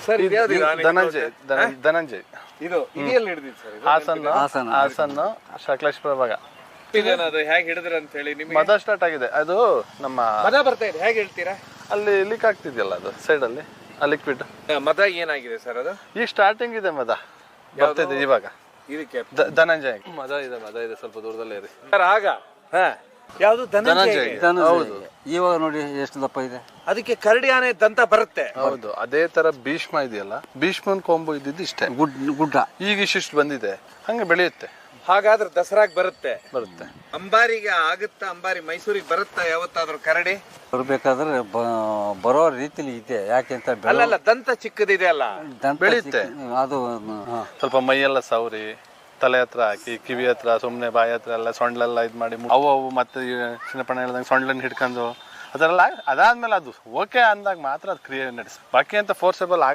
Sir Dhananjay ಇದು ಇದೆಯಲ್ಲಿ ಹಿಡಿದಿತ್ತು sir Hassan Sakleshpur ಭಾಗ. ಇದೇನದು ಹೇಗೆ ಹಿಡಿದ್ರಿ ಅಂತ ಹೇಳಿ ನಿಮಗೆ ಮದ ಸ್ಟಾರ್ಟ್ ಆಗಿದೆ. ಅದು ನಮ್ಮ ಮದ ಬರ್ತಾ ಇದೆ, ಹೇಗೆ ಹೇಳ್ತೀರಾ? ಅಲ್ಲಿ ಲೀಕ್ ಆಗ್ತಿದೆಯಲ್ಲ, ಅದು ಸೈಡ್ ಅಲ್ಲಿ ಆ ಲಿಕ್ವಿಡ್ ಮದ ಏನಾಗಿದೆ ಸರ್ ಅದು? ಈಗ ಸ್ಟಾರ್ಟಿಂಗ್ ಇದೆ, ಮದ ಬರ್ತಿದೆ ಇವಾಗ. ಇದಕ್ಕೆ ಧನಂಜಯ ಮದ ಇದೆ ಸ್ವಲ್ಪ ದೂರದಲ್ಲೇ ಇದೆ ಸರ್. ಆಗ ಯಾವುದು ಧನಂಜಯ? ಹೌದು. ಇವಾಗ ನೋಡಿ ಎಷ್ಟು ದಪ್ಪ ಇದೆ. ಅದಕ್ಕೆ ಕರಡಿ ಆನೆ ದಂತ ಬರುತ್ತೆ. ಹೌದು, ಅದೇ ತರ ಭೀಷ್ಮ ಇದೆಯಲ್ಲ, ಭೀಷ್ಮನ್ ಕೊಂಬು ಇದ್ದಿದ್ದು ಇಷ್ಟೇ, ಗುಡ್ಡ ಈಗ ಇಷ್ಟಿಷ್ಟು ಬಂದಿದೆ, ಹಂಗೆ ಬೆಳೆಯುತ್ತೆ. ಹಾಗಾದ್ರೆ ದಸರಾಗ್ ಬರುತ್ತೆ. ಅಂಬಾರಿಗೆ ಆಗುತ್ತಾ? ಅಂಬಾರಿ ಮೈಸೂರಿಗೆ ಬರುತ್ತಾ ಯಾವತ್ತಾದ್ರೂ ಕರಡಿ? ಬರ್ಬೇಕಾದ್ರೆ ಬರೋ ರೀತಿಲಿ ಇದೆ. ಯಾಕೆಂತ ಅಲ್ಲ, ದಂತ ಚಿಕ್ಕದಿದೆ ಅಲ್ಲ, ಬೆಳೆಯುತ್ತೆ. ಅದು ಸ್ವಲ್ಪ ಮೈಯೆಲ್ಲ ಸೌರಿ, ತಲೆ ಹತ್ರ ಹಾಕಿ, ಕಿವಿ ಹತ್ರ, ಸುಮ್ನೆ ಬಾಯಿ ಹತ್ರ ಎಲ್ಲ ಸೊಂಡ್ಲೆಲ್ಲ ಇದ್ ಮಾಡಿ, ಅವು ಮತ್ತೆ ಚಿನ್ನಪಣ್ಣ ಹೇಳ್ದಂಗೆ ಸೊಂಡ್ಲನ್ನ ಹಿಡ್ಕೊಂಡು ಅದೆಲ್ಲ ಅದಾದ್ಮೇಲೆ ಅದು ಓಕೆ ಅಂದಾಗ ಮಾತ್ರ ಅದು ಕ್ರಿಯೆ ನಡೆಸಿ. ಬಾಕಿ ಅಂತ ಫೋರ್ಸಬಲ್ ಆಗ